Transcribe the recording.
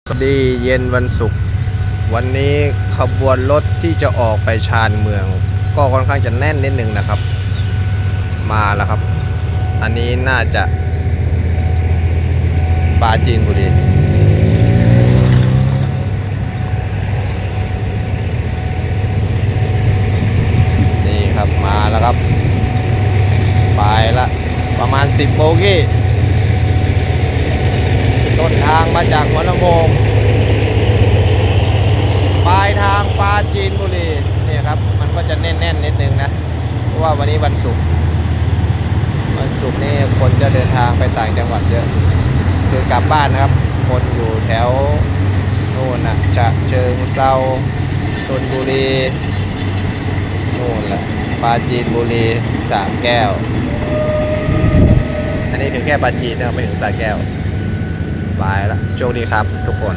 สวัสดีเย็นวันศุกร์วันนี้ขบวนรถที่จะออกไปชานเมืองก็ค่อนข้างจะแน่นนิดนึงนะครับมาแล้วครับอันนี้น่าจะปราจีนบุรีนี่ครับมาแล้วครับไปละประมาณ10 โบกี้ต้นทางมาจากหัวลำโพงปลายทางปราจีนบุรีเนี่ยครับมันก็จะแน่นๆนิดนึงนะเพราะว่าวันนี้วันศุกร์นี่คนจะเดินทางไปต่างจังหวัดเยอะคือกลับบ้านนะครับคนอยู่แถวโน่นนะฉะเชิงเทราชลบุรีโน่นแหละปราจีนบุรีสระแก้วอันนี้ถึงแค่ปราจีนนะครับไม่ถึงสระแก้วไปละโชคดีครับทุกคน